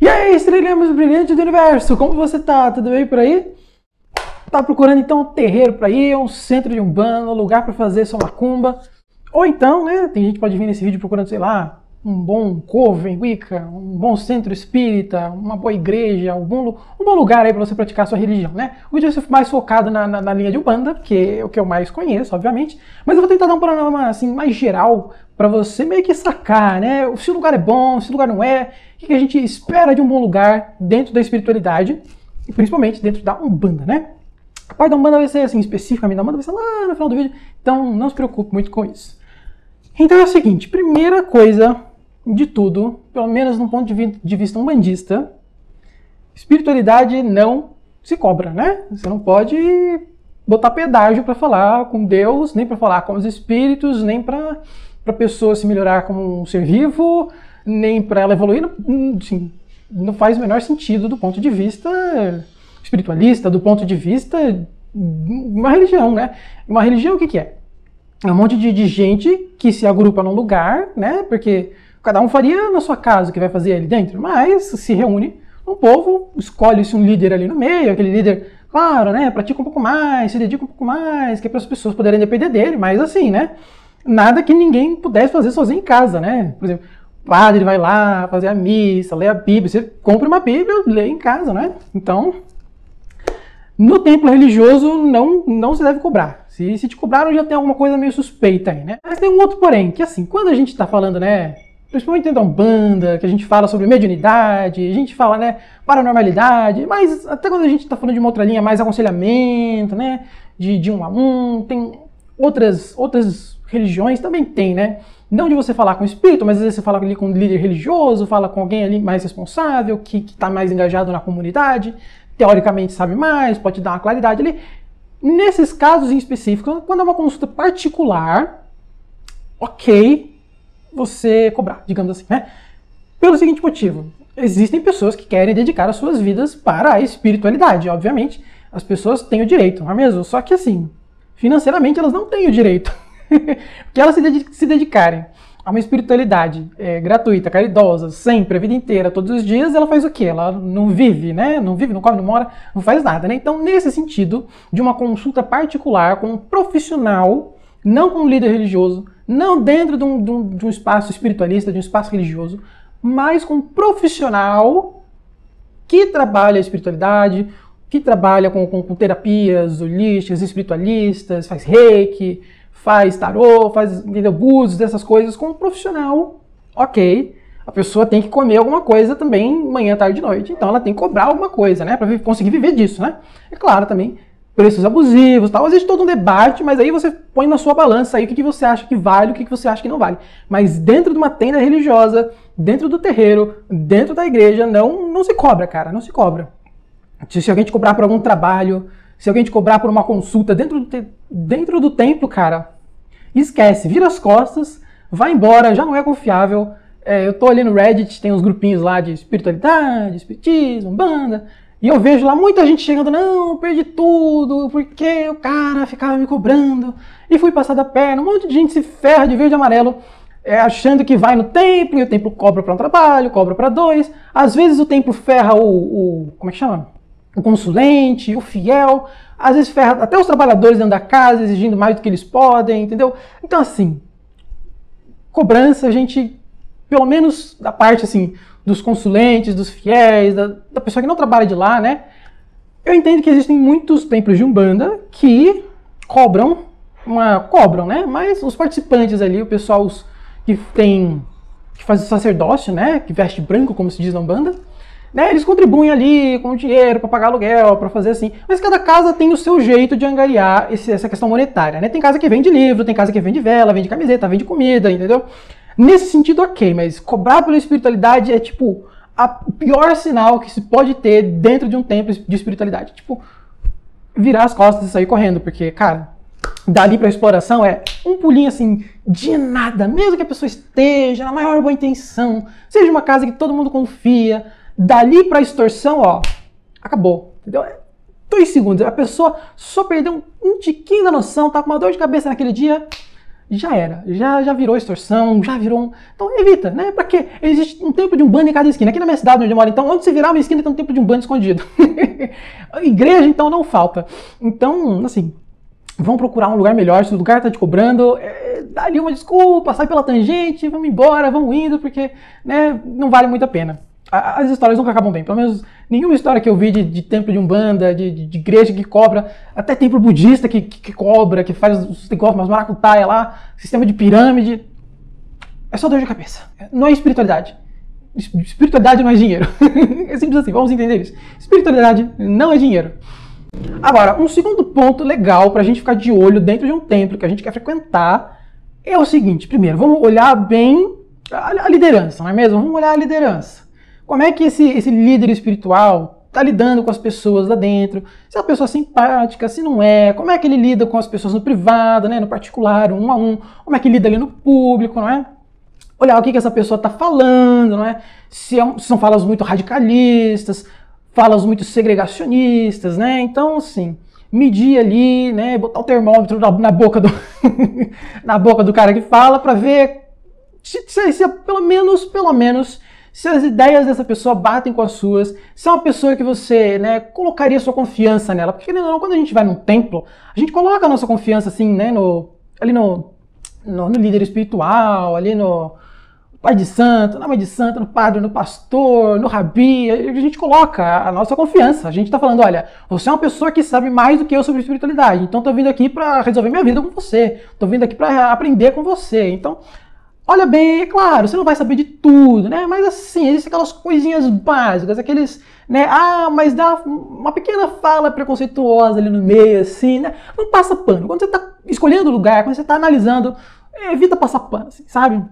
E aí, estrelinhas brilhantes do universo, como você tá? Tudo bem por aí? Tá procurando então um terreiro para ir, um centro de umbanda, um lugar para fazer sua macumba? Ou então, né, tem gente que pode vir nesse vídeo procurando, sei lá, um bom coven, wicca, um bom centro espírita, uma boa igreja, um bom lugar aí para você praticar a sua religião, né? O vídeo vai ser mais focado na linha de umbanda, que é o que eu mais conheço, obviamente, mas eu vou tentar dar um panorama assim, mais geral para você meio que sacar, né? Se o lugar é bom, se o lugar não é, o que a gente espera de um bom lugar dentro da espiritualidade, e principalmente dentro da umbanda, né? A parte da umbanda vai ser assim, especificamente da umbanda vai ser lá no final do vídeo, então não se preocupe muito com isso. Então é o seguinte, primeira coisa de tudo, pelo menos no ponto de vista umbandista, espiritualidade não se cobra, né? Você não pode botar pedágio para falar com Deus, nem para falar com os espíritos, nem para a pessoa se melhorar como um ser vivo, nem para ela evoluir. Assim, não faz o menor sentido do ponto de vista espiritualista, do ponto de vista de uma religião, né? Uma religião o que é? É um monte de gente que se agrupa num lugar, né? Porque cada um faria na sua casa o que vai fazer ali dentro, mas se reúne um povo, escolhe-se um líder ali no meio, aquele líder, claro, né? Pratica um pouco mais, se dedica um pouco mais, que é para as pessoas poderem depender dele, mas assim, né? Nada que ninguém pudesse fazer sozinho em casa, né? Por exemplo, o padre vai lá fazer a missa, lê a Bíblia, você compra uma Bíblia, lê em casa, né? Então, no templo religioso não se deve cobrar. Se te cobraram, já tem alguma coisa meio suspeita aí, né? Mas tem um outro porém, que assim, quando a gente está falando, né, principalmente dentro da Umbanda, que a gente fala sobre mediunidade, a gente fala, né, paranormalidade, mas até quando a gente está falando de uma outra linha, mais aconselhamento, né, de um a um, tem outras religiões também tem, né? Não de você falar com o espírito, mas às vezes você fala ali com um líder religioso, fala com alguém ali mais responsável, que está mais engajado na comunidade, teoricamente sabe mais, pode dar uma claridade ali. Nesses casos em específico, quando é uma consulta particular, ok, você cobrar, digamos assim, né? Pelo seguinte motivo, existem pessoas que querem dedicar as suas vidas para a espiritualidade, obviamente, as pessoas têm o direito, não é mesmo? Só que assim, financeiramente elas não têm o direito, porque elas se dedicarem a uma espiritualidade gratuita, caridosa, sempre, a vida inteira, todos os dias, ela faz o quê? Ela não vive, né? Não vive, não come, não mora, não faz nada, né? Então, nesse sentido, de uma consulta particular com um profissional, não com um líder religioso, não dentro de um espaço espiritualista, de um espaço religioso, mas com um profissional que trabalha a espiritualidade, que trabalha com terapias holísticas, espiritualistas, faz reiki, faz tarô, faz búzios, dessas coisas com um profissional, ok. A pessoa tem que comer alguma coisa também manhã, tarde e noite, então ela tem que cobrar alguma coisa, né, para conseguir viver disso, né. É claro também, preços abusivos, tal, existe todo um debate, mas aí você põe na sua balança aí o que você acha que vale, o que você acha que não vale. Mas dentro de uma tenda religiosa, dentro do terreiro, dentro da igreja, não se cobra, cara, não se cobra. Se alguém te cobrar por algum trabalho, se alguém te cobrar por uma consulta dentro do templo, cara, esquece, vira as costas, vai embora, já não é confiável. Eu tô ali no Reddit, tem uns grupinhos lá de espiritualidade, espiritismo, banda, e eu vejo lá muita gente chegando, não, perdi tudo, porque o cara ficava me cobrando, e fui passar da perna, um monte de gente se ferra de verde e amarelo, achando que vai no templo, e o templo cobra para um trabalho, cobra para dois, às vezes o templo ferra como é que chama? O consulente, o fiel, às vezes ferra até os trabalhadores dentro da casa, exigindo mais do que eles podem, entendeu? Então, assim, cobrança, a gente, pelo menos da parte, assim, dos consulentes, dos fiéis, da pessoa que não trabalha de lá, né? Eu entendo que existem muitos templos de Umbanda que cobram, né? Mas os participantes ali, o pessoal que faz o sacerdócio, né? Que veste branco, como se diz na Umbanda, né, eles contribuem ali com dinheiro para pagar aluguel, para fazer assim. Mas cada casa tem o seu jeito de angariar essa questão monetária, né? Tem casa que vende livro, tem casa que vende vela, vende camiseta, vende comida, entendeu? Nesse sentido, ok, mas cobrar pela espiritualidade é tipo o pior sinal que se pode ter dentro de um templo de espiritualidade. Tipo, virar as costas e sair correndo, porque, cara, dali para exploração é um pulinho assim de nada, mesmo que a pessoa esteja na maior boa intenção, seja uma casa que todo mundo confia. Dali pra extorsão, ó, acabou, entendeu? 2 segundos, a pessoa só perdeu um tiquinho da noção, tá com uma dor de cabeça naquele dia, já era, já virou extorsão, já virou um... Então evita, né? Pra quê? Existe um templo de Umbanda em cada esquina. Aqui na minha cidade onde eu moro, então, onde você virar uma esquina tem um templo de Umbanda escondido. Igreja, então, não falta. Então, assim, vão procurar um lugar melhor. Se o lugar tá te cobrando, dá ali uma desculpa, sai pela tangente, vamos embora, vamos indo, porque, né, não vale muito a pena. As histórias nunca acabam bem, pelo menos nenhuma história que eu vi de templo de Umbanda, de igreja que cobra, até templo budista que cobra, que faz os negócios, umas maracutaia lá, sistema de pirâmide, é só dor de cabeça, não é espiritualidade. Espiritualidade não é dinheiro. É simples assim, vamos entender isso. Espiritualidade não é dinheiro. Agora, um segundo ponto legal pra gente ficar de olho dentro de um templo que a gente quer frequentar é o seguinte, primeiro, vamos olhar bem a liderança, não é mesmo? Vamos olhar a liderança. Como é que esse líder espiritual está lidando com as pessoas lá dentro? Se é uma pessoa simpática, se não é, como é que ele lida com as pessoas no privado, né, no particular, um a um, como é que ele lida ali no público, não é? Olhar o que essa pessoa está falando, não é? Se são falas muito radicalistas, falas muito segregacionistas, né? Então, assim, medir ali, né, botar o termômetro na boca do, na boca do cara que fala para ver se pelo menos se as ideias dessa pessoa batem com as suas, se é uma pessoa que você, né, colocaria sua confiança nela. Porque não, quando a gente vai num templo, a gente coloca a nossa confiança assim, né, ali no líder espiritual, ali no pai de santo, na mãe de santo, no padre, no pastor, no rabi, a gente coloca a nossa confiança. A gente está falando, olha, você é uma pessoa que sabe mais do que eu sobre espiritualidade, então estou vindo aqui para resolver minha vida com você, estou vindo aqui para aprender com você. Então, olha bem, é claro, você não vai saber de tudo, né? Mas assim, existem aquelas coisinhas básicas, aqueles, né? Mas dá uma pequena fala preconceituosa ali no meio, assim, né? Não passa pano. Quando você está escolhendo o lugar, quando você está analisando, evita passar pano, assim, sabe?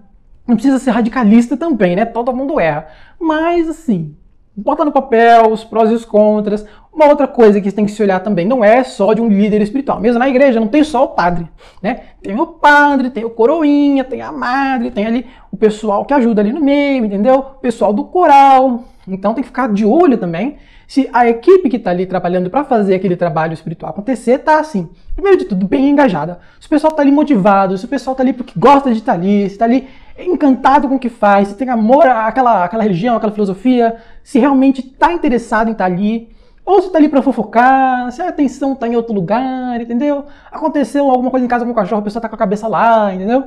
Não precisa ser radicalista também, né? Todo mundo erra. Mas, assim, bota no papel os prós e os contras. Uma outra coisa que você tem que se olhar também, não é só de um líder espiritual. Mesmo na igreja não tem só o padre, né? Tem o padre, tem o coroinha, tem a madre, tem ali o pessoal que ajuda ali no meio, entendeu? O pessoal do coral. Então tem que ficar de olho também se a equipe que está ali trabalhando para fazer aquele trabalho espiritual acontecer está assim, primeiro de tudo, bem engajada. Se o pessoal está ali motivado, se o pessoal está ali porque gosta de estar ali, se está ali encantado com o que faz, se tem amor àquela religião, àquela filosofia, se realmente está interessado em estar ali, ou se está ali para fofocar, se a atenção está em outro lugar, entendeu? Aconteceu alguma coisa em casa com o cachorro, a pessoa está com a cabeça lá, entendeu?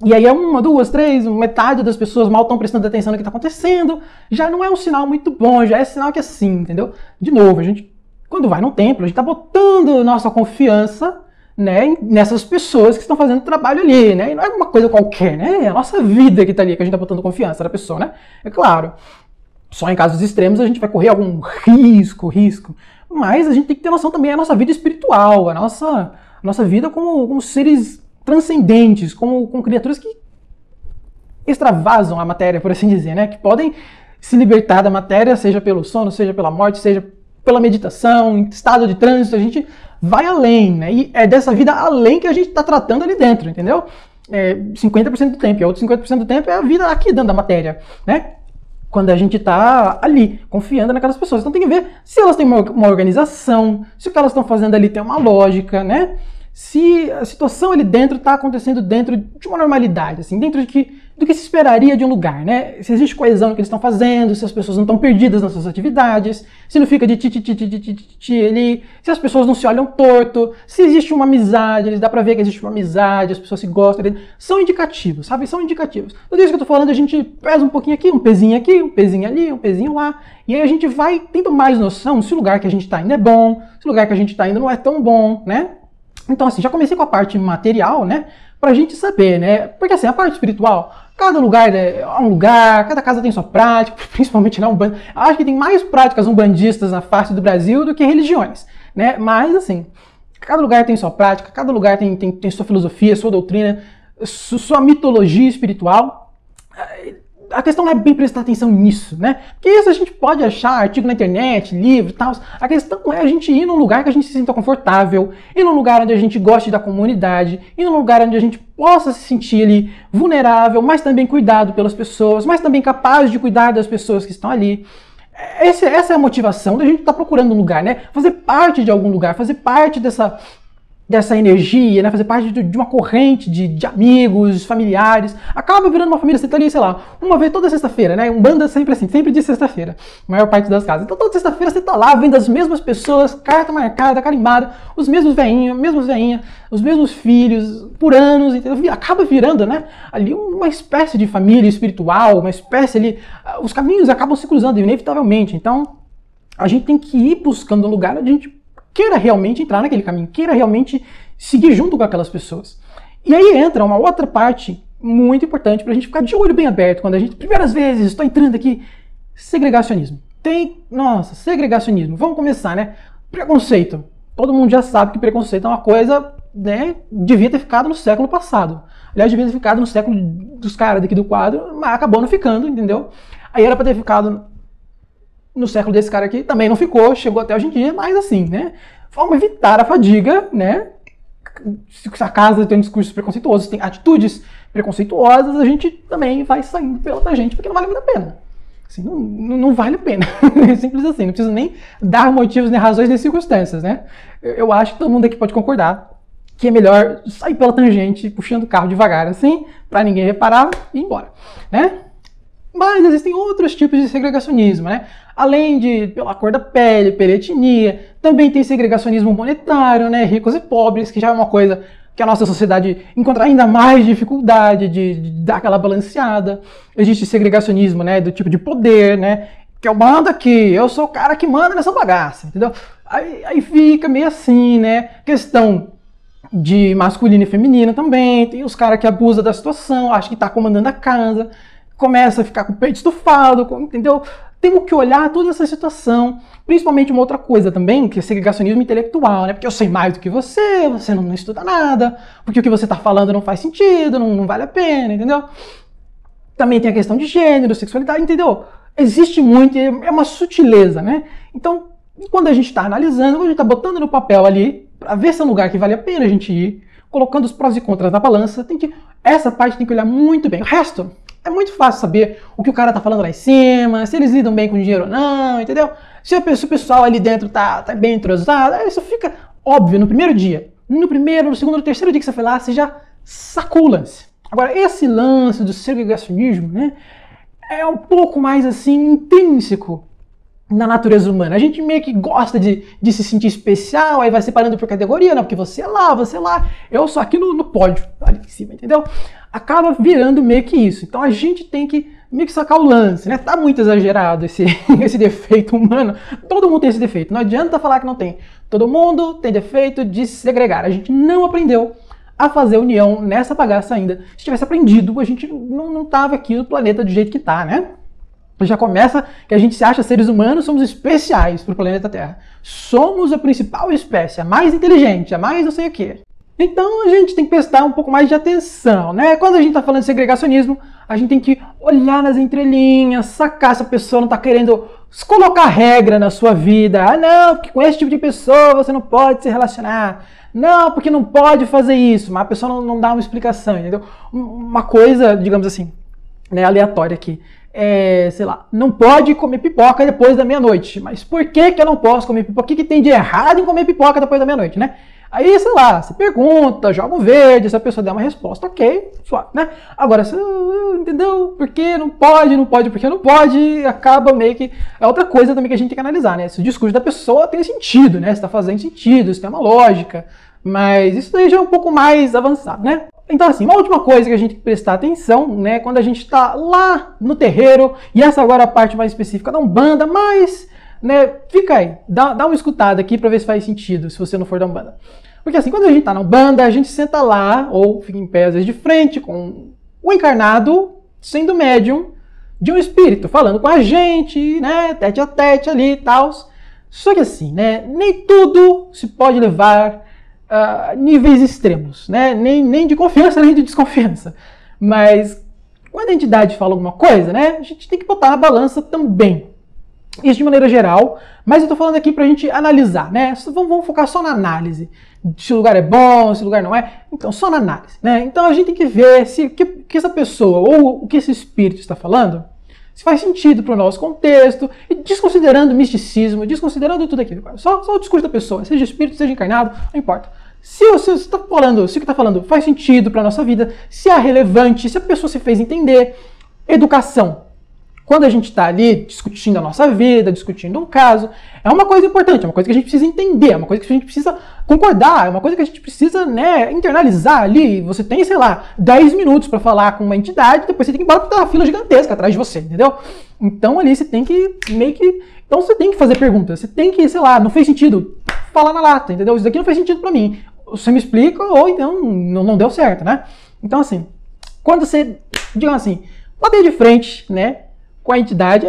E aí uma, duas, três, metade das pessoas mal estão prestando atenção no que está acontecendo, já não é um sinal muito bom, já é sinal que é assim, entendeu? De novo, a gente, quando vai num templo, a gente está botando nossa confiança, né, nessas pessoas que estão fazendo trabalho ali, né? E não é uma coisa qualquer, né? É a nossa vida que está ali, que a gente está botando confiança na pessoa, né? É claro, só em casos extremos a gente vai correr algum risco, mas a gente tem que ter noção também da nossa vida espiritual, a nossa vida como seres transcendentes, como criaturas que extravasam a matéria, por assim dizer, né? Que podem se libertar da matéria, seja pelo sono, seja pela morte, seja pela meditação, em estado de trânsito, a gente vai além, né? E é dessa vida além que a gente está tratando ali dentro, entendeu? 50% do tempo, e outro 50% do tempo é a vida aqui dentro da matéria, né? Quando a gente está ali, confiando naquelas pessoas. Então tem que ver se elas têm uma organização, se o que elas estão fazendo ali tem uma lógica, né? Se a situação ali dentro está acontecendo dentro de uma normalidade, assim, dentro do que se esperaria de um lugar, né? Se existe coesão no que eles estão fazendo, se as pessoas não estão perdidas nas suas atividades, se não fica de ti ali, se as pessoas não se olham torto, se existe uma amizade, dá pra ver que existe uma amizade, as pessoas se gostam, são indicativos, sabe? São indicativos. Tudo isso que eu tô falando, a gente pesa um pouquinho aqui, um pezinho ali, um pezinho lá, e aí a gente vai tendo mais noção se o lugar que a gente tá indo é bom, se o lugar que a gente tá indo não é tão bom, né? Então, assim, já comecei com a parte material, né? Pra gente saber, né? Porque, assim, a parte espiritual, cada lugar é um lugar, cada casa tem sua prática, principalmente na Umbanda. Acho que tem mais práticas umbandistas na face do Brasil do que religiões, né? Mas, assim, cada lugar tem sua prática, cada lugar tem sua filosofia, sua doutrina, sua mitologia espiritual. A questão não é bem prestar atenção nisso, né? Porque isso a gente pode achar artigo na internet, livro e tal. A questão é a gente ir num lugar que a gente se sinta confortável, ir num lugar onde a gente goste da comunidade, ir num lugar onde a gente possa se sentir ali vulnerável, mas também cuidado pelas pessoas, mas também capaz de cuidar das pessoas que estão ali. Essa é a motivação da gente estar procurando um lugar, né? Fazer parte de algum lugar, fazer parte dessa energia, né? Fazer parte de uma corrente de amigos, familiares. Acaba virando uma família. Você tá ali, sei lá, uma vez toda sexta-feira, né? Umbanda sempre assim, sempre de sexta-feira, a maior parte das casas. Então toda sexta-feira você tá lá vendo as mesmas pessoas, carta marcada, carimbada, os mesmos velhinhos, mesmas velhinhas, os mesmos filhos, por anos, entendeu? Acaba virando, né? Ali uma espécie de família espiritual, uma espécie ali. Os caminhos acabam se cruzando, inevitavelmente. Então, a gente tem que ir buscando um lugar onde a gente queira realmente entrar naquele caminho, queira realmente seguir junto com aquelas pessoas. E aí entra uma outra parte muito importante para a gente ficar de olho bem aberto quando a gente, primeiras vezes, estou entrando aqui, segregacionismo. Nossa, segregacionismo. Vamos começar, né? Preconceito. Todo mundo já sabe que preconceito é uma coisa, né, devia ter ficado no século passado. Aliás, devia ter ficado no século dos caras daqui do quadro, mas acabou não ficando, entendeu? Aí era para ter ficado no século desse cara aqui, também não ficou, chegou até hoje em dia, mas assim, né? Vamos evitar a fadiga, né? Se a casa tem um discurso preconceituoso, tem atitudes preconceituosas, a gente também vai saindo pela tangente, porque não vale muito a pena. Assim, não vale a pena. Simples assim, não preciso nem dar motivos, nem razões, nem circunstâncias, né? Eu acho que todo mundo aqui pode concordar que é melhor sair pela tangente, puxando o carro devagar, assim, para ninguém reparar e ir embora, né? Mas existem outros tipos de segregacionismo, né? Além de pela cor da pele, pela etnia, também tem segregacionismo monetário, né? Ricos e pobres, que já é uma coisa que a nossa sociedade encontra ainda mais dificuldade de dar aquela balanceada. Existe segregacionismo, né? Do tipo de poder, né? Que eu mando aqui, eu sou o cara que manda nessa bagaça, entendeu? Aí fica meio assim, né? Questão de masculino e feminino também. Tem os caras que abusam da situação, acham que tá comandando a casa, começa a ficar com o peito estufado, entendeu? Temos que olhar toda essa situação, principalmente uma outra coisa também, que é segregacionismo intelectual, né? Porque eu sei mais do que você não estuda nada, porque o que você está falando não faz sentido, não vale a pena, entendeu? Também tem a questão de gênero, sexualidade, entendeu? Existe muito, é uma sutileza, né? Então, quando a gente está analisando, quando a gente está botando no papel ali, para ver se é um lugar que vale a pena a gente ir, colocando os prós e contras na balança, essa parte tem que olhar muito bem. O resto é muito fácil saber o que o cara tá falando lá em cima, se eles lidam bem com dinheiro ou não, entendeu? Se o pessoal ali dentro tá bem entrosado, isso fica óbvio no primeiro dia. No primeiro, no segundo, no terceiro dia que você foi lá, você já sacou o lance. Agora, esse lance do segregacionismo, né, é um pouco mais assim intrínseco na natureza humana. A gente meio que gosta de se sentir especial, aí vai separando por categoria, não, porque você é lá, eu sou aqui no pódio, ali em cima, entendeu? Acaba virando meio que isso. Então a gente tem que meio que sacar o lance, né? Tá muito exagerado esse defeito humano. Todo mundo tem esse defeito, não adianta falar que não tem. Todo mundo tem defeito de segregar. A gente não aprendeu a fazer união nessa bagaça ainda. Se tivesse aprendido, a gente não tava aqui no planeta do jeito que tá, né? Já começa que a gente se acha seres humanos, somos especiais para o planeta Terra. Somos a principal espécie, a mais inteligente, a mais não sei o quê. Então a gente tem que prestar um pouco mais de atenção, né? Quando a gente está falando de segregacionismo, a gente tem que olhar nas entrelinhas, sacar se a pessoa não está querendo colocar regra na sua vida. Ah, não, porque com esse tipo de pessoa você não pode se relacionar. Não, porque não pode fazer isso. Mas a pessoa não dá uma explicação, entendeu? Uma coisa, digamos assim, né, aleatória aqui. Sei lá, não pode comer pipoca depois da meia-noite. Mas por que eu não posso comer pipoca? O que tem de errado em comer pipoca depois da meia-noite, né? Aí, sei lá, você pergunta, joga um verde, se a pessoa der uma resposta, ok, suave, né? Agora, você, entendeu? Por que não pode, porque não pode, acaba meio que... É outra coisa também que a gente tem que analisar, né? Se o discurso da pessoa tem sentido, né? Se tá fazendo sentido, se tem uma lógica. Mas isso daí já é um pouco mais avançado, né? Então, assim, uma última coisa que a gente tem que prestar atenção, né? Quando a gente está lá no terreiro, e essa agora é a parte mais específica da Umbanda, mas, né, fica aí, dá uma escutada aqui para ver se faz sentido, se você não for da Umbanda. Porque assim, quando a gente está na Umbanda, a gente senta lá, ou fica em pé às vezes de frente, com o encarnado, sendo médium de um espírito, falando com a gente, né, tete a tete ali e tal. Só que assim, né, nem tudo se pode levar níveis extremos, né? Nem de confiança, nem de desconfiança. Mas quando a entidade fala alguma coisa, né, a gente tem que botar na balança também. Isso de maneira geral, mas eu estou falando aqui para a gente analisar, né? Vamos focar só na análise. Se o lugar é bom, se o lugar não é. Então, só na análise, né? Então a gente tem que ver se o que essa pessoa ou o que esse espírito está falando, se faz sentido para o nosso contexto, e desconsiderando o misticismo, desconsiderando tudo aquilo. Só o discurso da pessoa, seja espírito, seja encarnado, não importa. Se você está falando, se o que está falando faz sentido para a nossa vida, se é relevante, se a pessoa se fez entender. Educação. Quando a gente está ali discutindo a nossa vida, discutindo um caso, é uma coisa importante, é uma coisa que a gente precisa entender, é uma coisa que a gente precisa concordar, é uma coisa que a gente precisa, né, internalizar ali. Você tem, sei lá, 10 minutos para falar com uma entidade, depois você tem que ir embora porque tá uma fila gigantesca atrás de você, entendeu? Então ali você tem que meio que... Então você tem que fazer perguntas, você tem que, sei lá, não fez sentido, falar na lata, entendeu? Isso daqui não fez sentido para mim. Você me explica ou então não deu certo, né? Então assim, quando você, digamos assim, bater de frente, né, com a entidade,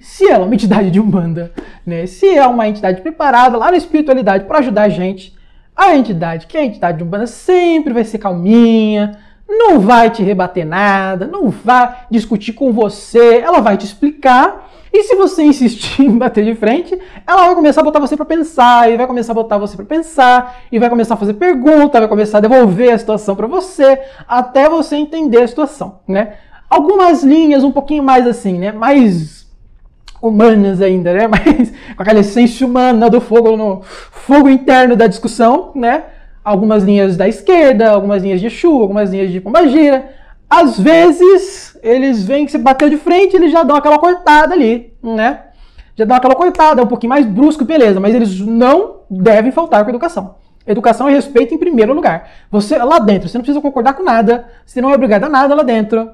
se ela é uma entidade de Umbanda, né, se é uma entidade preparada lá na espiritualidade para ajudar a gente, a entidade, que é a entidade de Umbanda, sempre vai ser calminha, não vai te rebater nada, não vai discutir com você, ela vai te explicar. E se você insistir em bater de frente, ela vai começar a botar você para pensar, e vai começar a botar você para pensar, e vai começar a fazer pergunta, vai começar a devolver a situação para você, até você entender a situação, né? Algumas linhas um pouquinho mais assim, né? Mais humanas ainda, né? Mais com aquela essência humana do fogo, no fogo interno da discussão, né? Algumas linhas da esquerda, algumas linhas de Exu, algumas linhas de Pombagira. Às vezes, eles veem que você bateu de frente, eles já dão aquela cortada ali, né? Já dão aquela cortada, é um pouquinho mais brusco, beleza, mas eles não devem faltar com a educação. Educação e respeito em primeiro lugar. Você, lá dentro, você não precisa concordar com nada, você não é obrigado a nada lá dentro,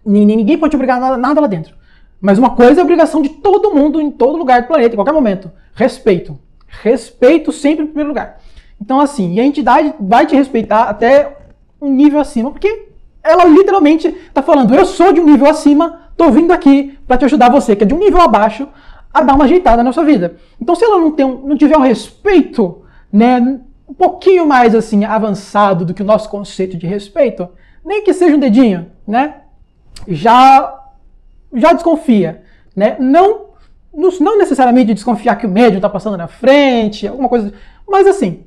ninguém pode te obrigar a nada lá dentro. Mas uma coisa é a obrigação de todo mundo, em todo lugar do planeta, em qualquer momento. Respeito. Respeito sempre em primeiro lugar. Então, assim, e a entidade vai te respeitar até um nível acima, porque ela literalmente está falando, eu sou de um nível acima, estou vindo aqui para te ajudar você, que é de um nível abaixo, a dar uma ajeitada na sua vida. Então, se ela não tiver um respeito, né, um pouquinho mais assim avançado do que o nosso conceito de respeito, nem que seja um dedinho, né, já desconfia, né? Não necessariamente desconfiar que o médium está passando na frente, alguma coisa, mas assim,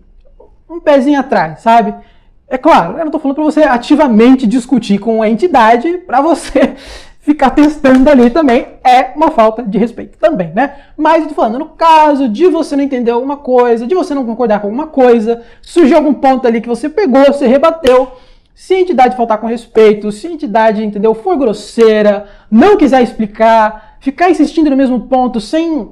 um pezinho atrás, sabe? É claro, eu não estou falando para você ativamente discutir com a entidade para você ficar testando ali também, é uma falta de respeito também, né? Mas eu tô falando, no caso de você não entender alguma coisa, de você não concordar com alguma coisa, surgiu algum ponto ali que você pegou, você rebateu, se a entidade faltar com respeito, se a entidade, entendeu, for grosseira, não quiser explicar, ficar insistindo no mesmo ponto sem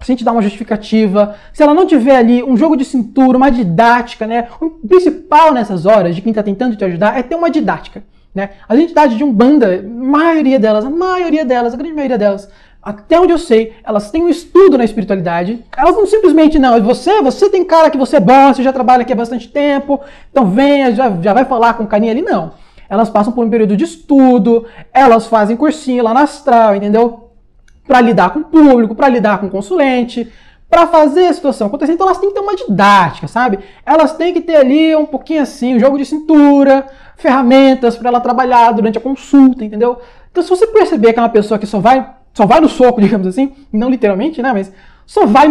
te dar uma justificativa, se ela não tiver ali um jogo de cintura, uma didática, né? O principal nessas horas de quem está tentando te ajudar é ter uma didática, né? As entidades de Umbanda, a grande maioria delas, até onde eu sei, elas têm um estudo na espiritualidade. Elas não simplesmente, não, você tem cara que você é bom, você já trabalha aqui há bastante tempo, então venha, já vai falar com carinha ali, não. Elas passam por um período de estudo, elas fazem cursinho lá na Astral, entendeu? Para lidar com o público, para lidar com o consulente, para fazer a situação acontecer. Então elas têm que ter uma didática, sabe? Elas têm que ter ali um pouquinho assim, um jogo de cintura, ferramentas para ela trabalhar durante a consulta, entendeu? Então se você perceber que é uma pessoa que só vai no soco, digamos assim, não literalmente, né, mas só vai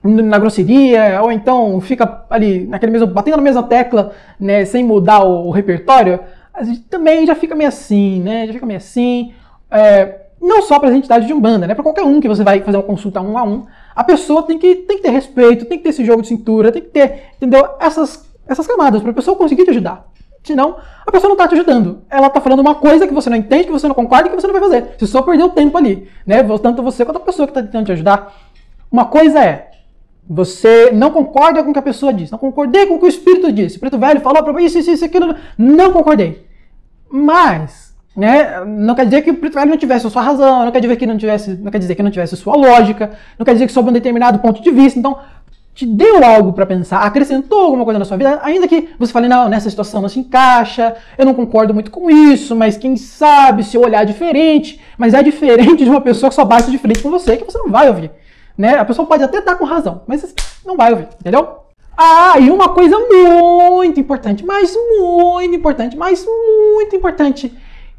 na grosseria, ou então fica ali naquele mesmo, batendo na mesma tecla, né, sem mudar o repertório, a gente também já fica meio assim, né, não só para as entidades de Umbanda, né, para qualquer um que você vai fazer uma consulta 1 a 1, a pessoa tem que ter respeito, tem que ter esse jogo de cintura, tem que ter, entendeu, essas camadas, para a pessoa conseguir te ajudar. Senão, a pessoa não está te ajudando. Ela está falando uma coisa que você não entende, que você não concorda e que você não vai fazer. Você só perdeu tempo ali, né? Tanto você quanto a pessoa que está tentando te ajudar. Uma coisa é, você não concorda com o que a pessoa diz. Não concordei com o que o espírito disse. O preto velho falou para mim isso, aquilo. Não concordei. Mas, né, não quer dizer que o preto velho não tivesse a sua razão, não quer dizer que não tivesse a sua lógica, não quer dizer que sob um determinado ponto de vista. Então, te deu algo para pensar, acrescentou alguma coisa na sua vida, ainda que você fale, não, nessa situação não se encaixa, eu não concordo muito com isso, mas quem sabe se eu olhar diferente, mas é diferente de uma pessoa que só bate de frente com você, que você não vai ouvir, né? A pessoa pode até estar com razão, mas não vai ouvir, entendeu? Ah, e uma coisa muito importante,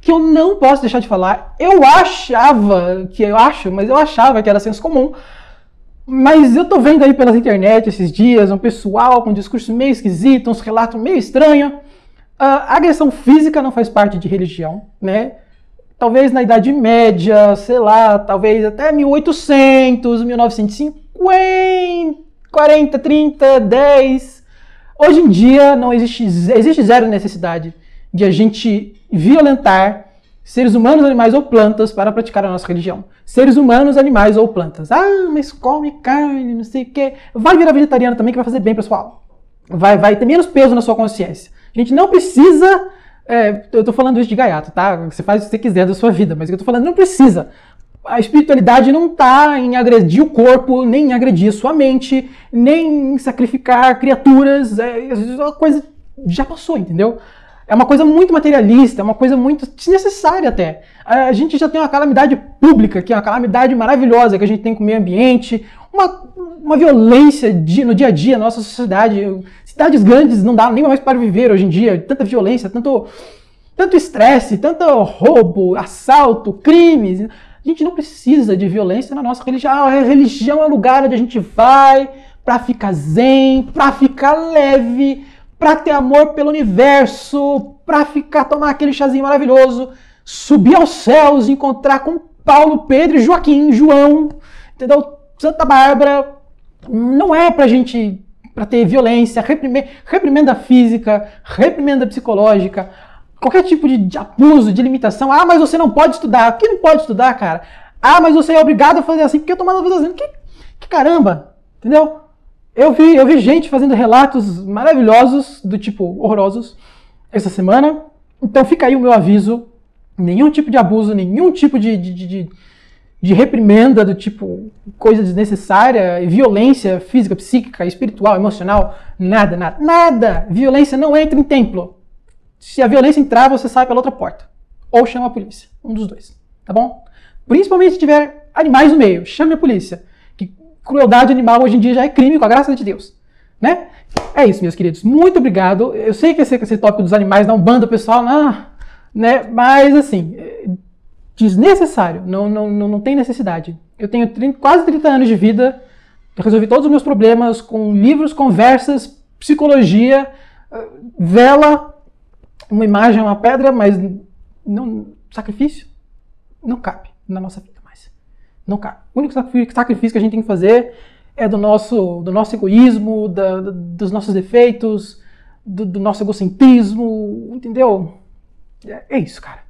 que eu não posso deixar de falar, eu achava que era senso comum, mas eu tô vendo aí pelas internet esses dias um pessoal com um discurso meio esquisito, uns relatos meio estranhos. A agressão física não faz parte de religião, né? Talvez na Idade Média, sei lá, talvez até 1800, 1950, 40, 30, 10, Hoje em dia não existe zero necessidade de a gente violentar seres humanos, animais ou plantas para praticar a nossa religião. Seres humanos, animais ou plantas. Ah, mas come carne, não sei o quê. Vai virar vegetariano também, que vai fazer bem, pessoal. Vai ter menos peso na sua consciência. A gente não precisa... eu tô falando isso de gaiato, tá? Você faz o que você quiser da sua vida, mas o que eu tô falando, não precisa. A espiritualidade não está em agredir o corpo, nem em agredir a sua mente, nem em sacrificar criaturas. É uma coisa já passou, entendeu? É uma coisa muito materialista, é uma coisa muito desnecessária até. A gente já tem uma calamidade pública, que é uma calamidade maravilhosa que a gente tem com o meio ambiente, uma violência no dia a dia na nossa sociedade. Cidades grandes não dá nem mais para viver hoje em dia, tanta violência, tanto estresse, tanto roubo, assalto, crimes. A gente não precisa de violência na nossa religião. A religião é o lugar onde a gente vai para ficar zen, para ficar leve, para ter amor pelo universo, para tomar aquele chazinho maravilhoso, subir aos céus, encontrar com Paulo, Pedro, Joaquim, João, entendeu? Santa Bárbara. Não é para ter violência, reprimenda física, reprimenda psicológica, qualquer tipo de abuso, de limitação. Ah, mas você não pode estudar. Por que não pode estudar, cara? Ah, mas você é obrigado a fazer assim porque eu tô mandando fazendo. Que caramba, entendeu? Eu vi gente fazendo relatos maravilhosos, do tipo horrorosos, essa semana. Então fica aí o meu aviso. Nenhum tipo de abuso, nenhum tipo de reprimenda, do tipo coisa desnecessária, violência física, psíquica, espiritual, emocional, nada. Violência não entra em templo. Se a violência entrar, você sai pela outra porta. Ou chama a polícia. Um dos dois, tá bom? Principalmente se tiver animais no meio, chame a polícia. Crueldade animal hoje em dia já é crime, com a graça de Deus, né? É isso, meus queridos. Muito obrigado. Eu sei que esse tópico dos animais dá um bando, pessoal, né? Mas, assim, desnecessário. Não tem necessidade. Eu tenho quase 30 anos de vida. Eu resolvi todos os meus problemas com livros, conversas, psicologia, vela, uma imagem, uma pedra, mas sacrifício não cabe na nossa vida. Não cabe. O único sacrifício que a gente tem que fazer é do nosso egoísmo, dos nossos defeitos, do nosso egocentrismo, entendeu? É isso, cara.